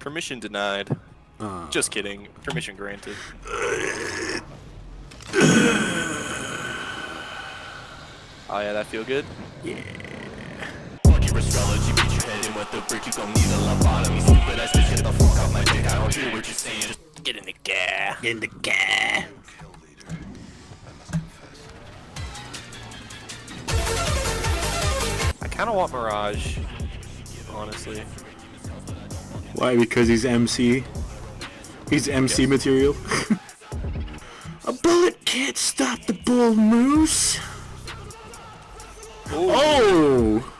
Permission denied. Just kidding. Permission granted. Oh yeah, that feel good? Yeah. Fuck your astrology, beat your head in with the brick. You gon' need a lobotomy. Stupid ass bitch, get the fuck off my dick. I don't hear what you're saying. Just Get in the gas. Get in the car. I kind of want Mirage, honestly. Why? Because he's MC. He's MC material. A bullet can't stop the bull moose. Ooh. Oh!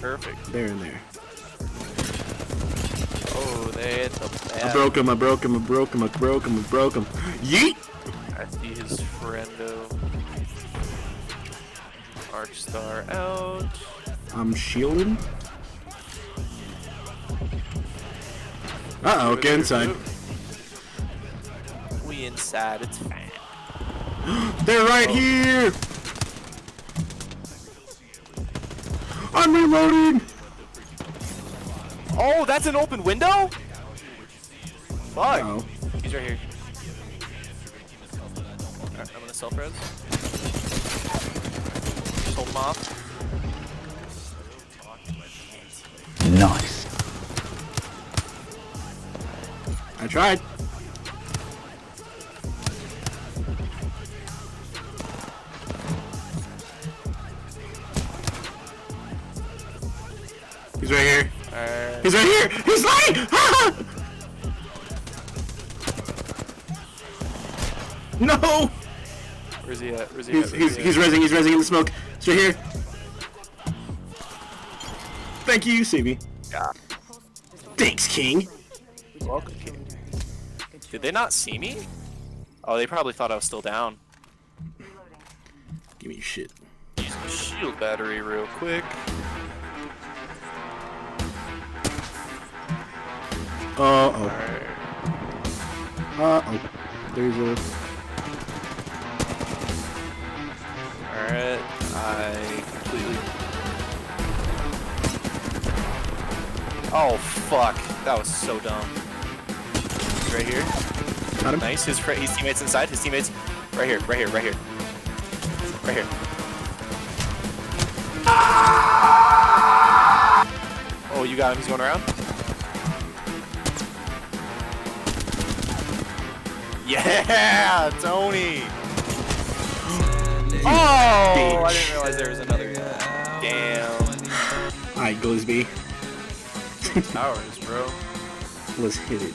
Perfect. There and there. Oh, there's the bad. I broke him. Yeet! I see his friendo. Archstar out. I'm shielding. Uh-oh, get inside. We inside, it's fine. They're right here! I'm reloading! Oh, that's an open window? Fuck. Uh-oh. He's right here. Alright, I'm gonna self-res. Just hold him off. nice. I tried. He's right here. He's right here! He's lying! No! Where's he at? Where's he He's at? rezzing in the smoke. He's right here. Thank you, Savvy. Yeah. Thanks, King. Welcome, King. Did they not see me? Oh, they probably thought I was still down. Give me your shit. Use the shield battery real quick. Uh-oh. Alright. Uh-oh. There's a... Alright. I completely... Oh, fuck. That was so dumb. He's right here. Got him. Nice. His teammates inside. His teammates... Right here. Right here. Right here. Right here. Oh, you got him. He's going around. Yeah, Tony. Oh, I didn't realize there was another. Damn. Alright, Guzma. Towers, bro. Let's hit it.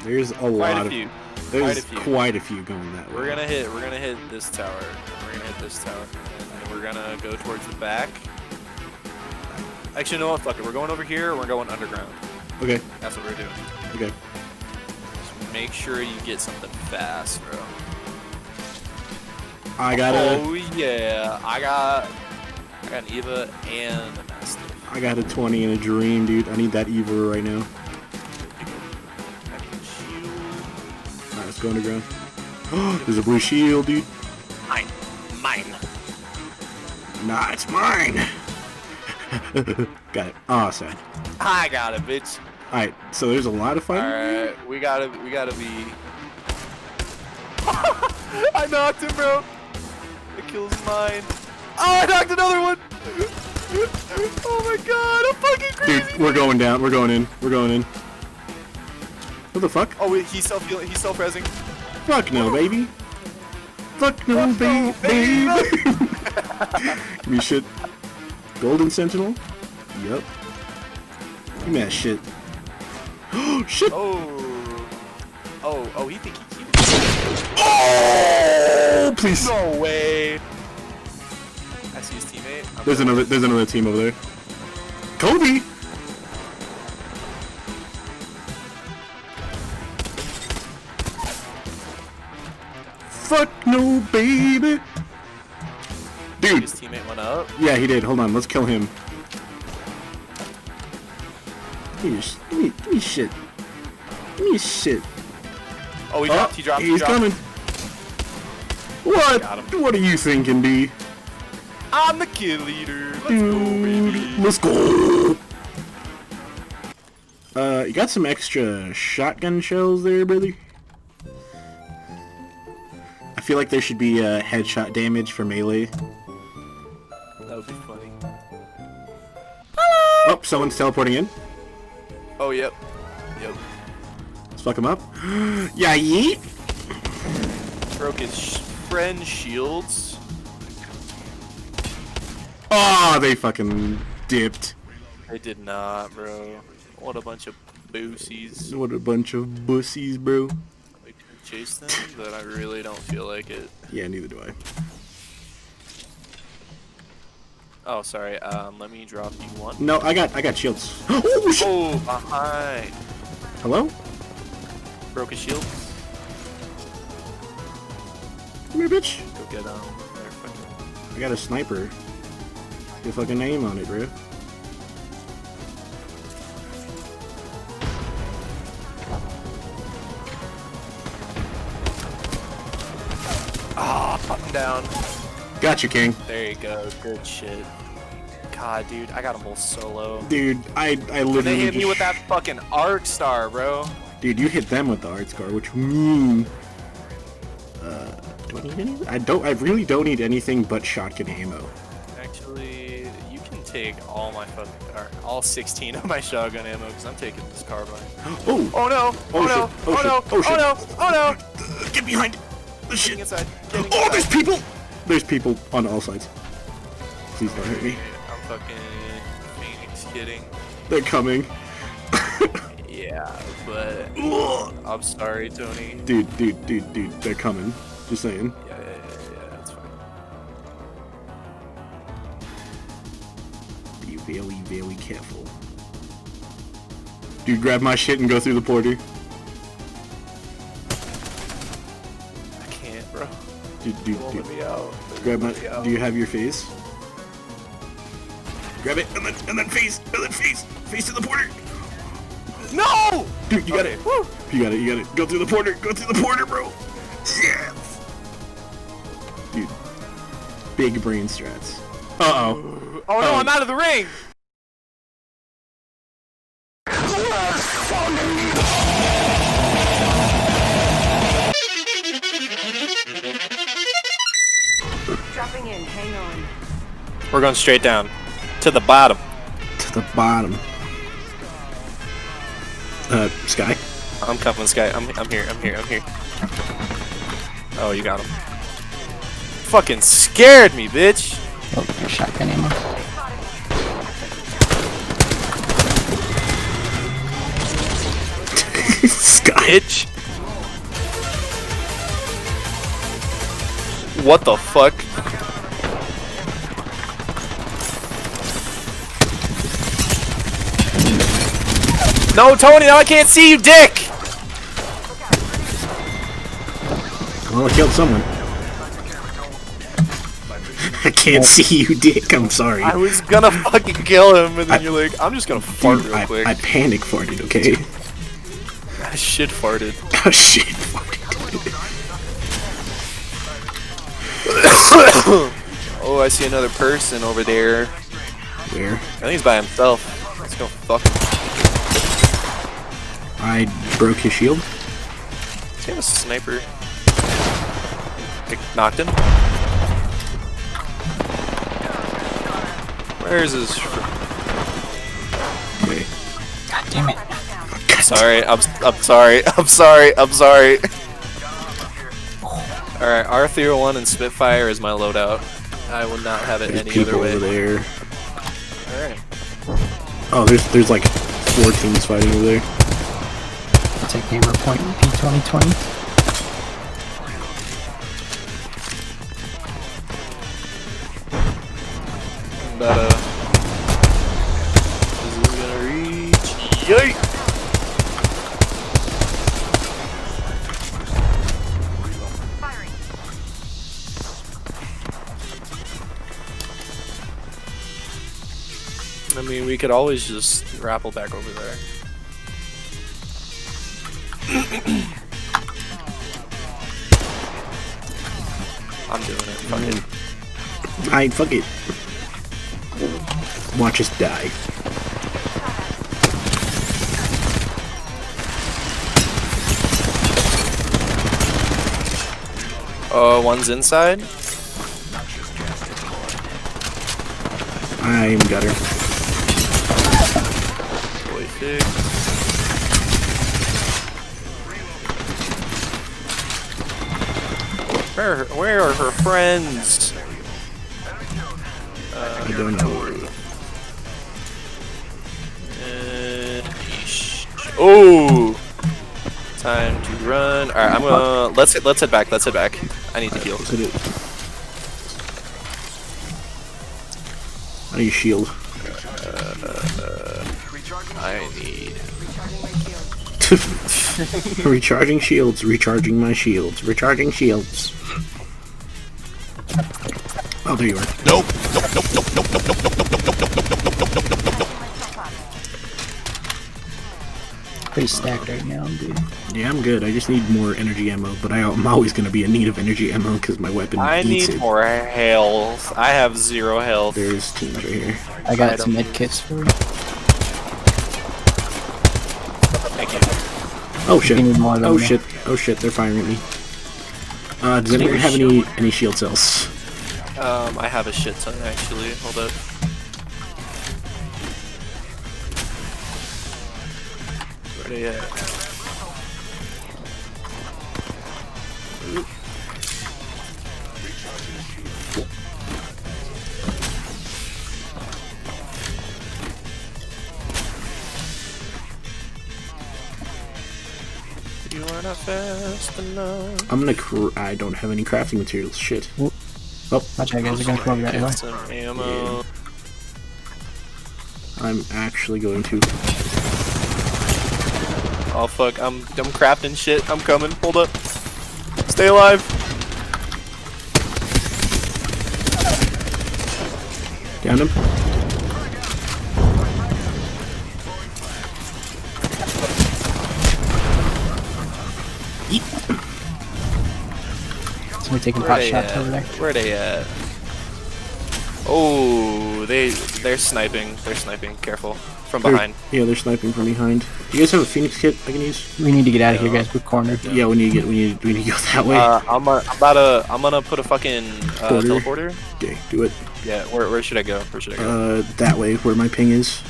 There's a lot of... There's quite a few going that way. We're gonna hit this tower. We're gonna hit this tower. And we're gonna go towards the back. Actually, no, fuck it. We're going over here, or we're going underground. Okay. That's what we're doing. Okay. Just make sure you get something fast, bro. I got a... Oh, yeah. I got an Eva and a Master. I got a 20 and a dream, dude. I need that Eva right now. Alright, let's go underground. There's a blue shield, dude. Mine. Nah, it's mine. Got it. Awesome. I got it, bitch. Alright, so there's a lot of fighting. Alright, we gotta be... I knocked him, bro. The kill's mine. Oh, I knocked another one. Oh my god, I'm fucking crazy. Dude, we're going down. We're going in. We're going in. What the fuck? Oh, wait, he's self-resing. Fuck no, baby. Fuck no, baby. Give me shit. Golden Sentinel? Yep. Give me that shit. Oh, shit! Oh, he think he... Oh, please. No way. I see his teammate. There's another team over there. Kobe! Fuck no, baby! Dude! His teammate went up. Yeah, he did. Hold on, let's kill him. Give me shit. Give me shit. Oh, he dropped. He's coming. What? What are you thinking, D? I'm the kill leader. Let's go, baby. Let's go. You got some extra shotgun shells there, brother? I feel like there should be headshot damage for melee. That would be funny. Oh, someone's teleporting in. Oh, yep. Yep. Let's fuck him up. Yeah, yeet. Broke his friend shields. Oh, they fucking dipped. They did not, bro. What a bunch of boosies. What a bunch of bussies, bro. We could chase them, but I really don't feel like it. Yeah, neither do I. Oh, sorry. Let me drop you one. No, I got shields. Oh, shit. Oh, behind. Hello? Broke his shield. Come here, bitch. Go get there, fucking. I got a sniper. Your fucking name on it, bro. Ah, button down. Got you, King. There you go. Good shit. God, dude, I got him all solo. Dude, I literally They hit me just... with that fucking arc star, bro. Dude, you hit them with the art scar, which do I need anything? I really don't need anything but shotgun ammo. Actually, you can take all my fucking, or all 16 of my shotgun ammo, because I'm taking this carbine. Oh! Oh no! Oh no! Oh, Oh no! shit. Oh, Oh no! Oh no! Get behind! The shit! Getting inside. Getting Oh, inside. there's people! There's people on all sides. Please don't hurt me. I'm fucking Phoenix kidding. They're coming. Yeah, but I'm sorry, Tony. Dude, they're coming. Just saying. Yeah, that's fine. Be very, very careful. Dude, grab my shit and go through the porter. I can't, bro. Dude, They won't let me out. They grab my. won't let me out. Do you have your face? Grab it and then face to the porter. No! Dude, you got Okay. it. Woo. You got it. Go through the porter. Go through the porter, bro. Yes. Dude, big brain strats. Uh-oh. Oh no, I'm out of the ring! Dropping in, hang on. We're going straight down. To the bottom. To the bottom. Sky. I'm coming, Sky. I'm here. Oh, you got him. Fucking scared me, bitch! Oh, shotgun ammo. Sky. Bitch! What the fuck? No, Tony, now I can't see you, dick! Well, I killed someone. I can't see you, dick. I'm sorry. I was gonna fucking kill him, and then you're like, I'm just gonna fart real quick. I panic farted, okay? I shit farted. Oh shit, farted. Oh, I see another person over there. Where? I think he's by himself. Let's go fuck him. I broke his shield. Does he have a sniper? Knocked him. Where's his? Wait. God damn it. Sorry, I'm sorry. I'm sorry. Alright, R301 and Spitfire is my loadout. I would not have it There's any people other way. over there. Alright. Oh, there's like 4 teams fighting over there. I'll take hammer point P2020. But this is gonna reach. Yay! I mean, we could always just rappel back over there. I'm doing it. Fuck it. Fine, fuck it. Watch us die. One's inside. I'm gutter. Boy, sick. Where are her friends? I don't know. Oh, time to run. All right, I'm gonna let's head back. Let's head back. I need to heal. Let's hit it. I need a shield. I need. Recharging shields, recharging my shields, recharging shields. Oh, there you are. Nope. Pretty stacked right now, dude. Yeah, I'm good. I just need more energy ammo, but I'm always going to be in need of energy ammo because my weapon I eats need it. more health. I have 0 health. There's teams right here. I got some med kits for you. Thank you. Oh shit. You need more of them, Oh yeah. shit. Oh shit, they're firing at me. Does anyone have any shield cells? I have a shit ton actually. Hold up. Where they at? You are not fast enough. I'm gonna I don't have any crafting materials. Shit. Oop. Oh, Watch out, guys are gonna come over that Get way. some ammo. I'm actually going to. Oh fuck, I'm crafting shit. I'm coming. Hold up. Stay alive. Down him. Somebody taking Where pot they shots at? over there. Where they at? Oh, they're sniping. They're sniping. Careful. From behind. Yeah, they're sniping from behind. Do you guys have a Phoenix kit I can use? We need to get out of here, guys. We're cornered. Yeah, we need to go that way. I'm gonna put a fucking teleporter. Okay, do it. Yeah, where should I go? Where should I go? That way, where my ping is.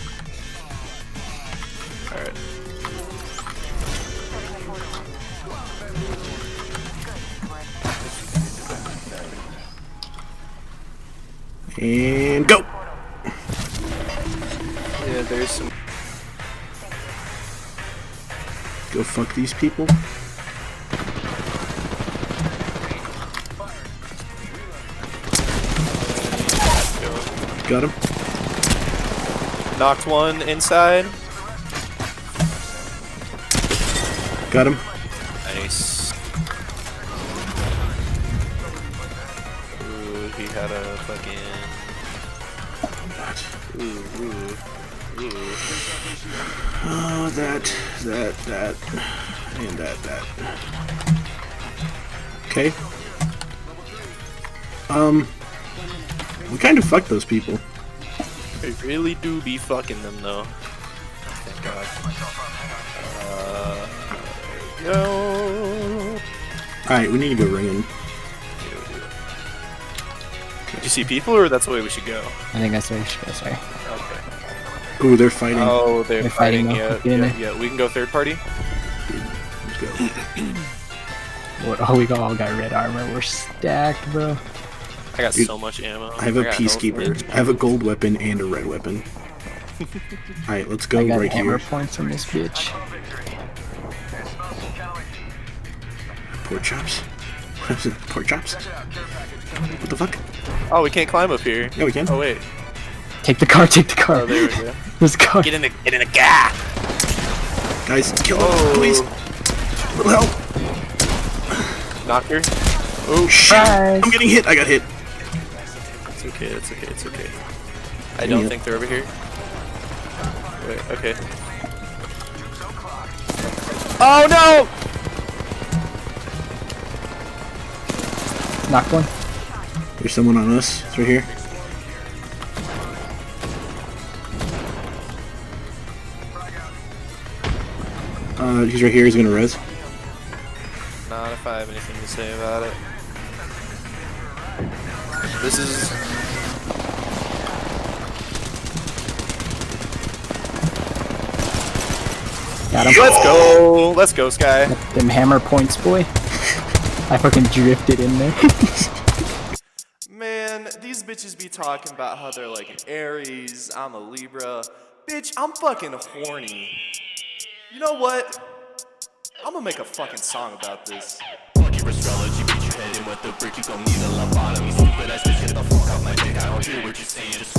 Alright. And go! Yeah, there's some. Go fuck these people. Got him. Knocked one inside. Got him. Nice. Ooh, he had a fucking. Ooh. Oh, that, and that. Okay. We kind of fucked those people. I really do be fucking them though. Thank God. Go. Alright, we need to go ringing. Did you see people, or that's the way we should go? I think that's where we should go, sorry. Okay. Ooh, they're fighting. Oh, they're fighting fighting. now. Get in there. Yeah. We can go third party. Let's go. Oh, we all got red armor. We're stacked, bro. I got Dude, so much ammo. I have a got health peacekeeper. range. I have a gold weapon and a red weapon. Alright, let's go I got right hammer here. points on this bitch. Pork chops. Pork chops? What the fuck? Oh, we can't climb up here. Yeah, we can. Oh wait. Take the car, take the car. Oh, there we go. Let's go. Get in the gap. Guys, kill him, Oh. please. Little help. Knock her. Oh Shit. Surprise. I'm getting hit. I got hit. It's okay. It's okay. It's okay. I Yeah. don't think they're over here. Wait. Okay. Oh no! Knocked one. There's someone on us. It's right here. He's right here. He's gonna res. Not if I have anything to say about it. This is... Got him. Let's go! Let's go, Sky. Them hammer points, boy. I fucking drifted in there. Man, these bitches be talking about how they're like an Aries, I'm a Libra. Bitch, I'm fucking horny. You know what? I'm gonna make a fucking song about this. Fuck your astrology, beat your head in with the brick, you gon' need a lobotomy. Stupid ass bitch, get the fuck out my dick, I don't hear what you're saying, just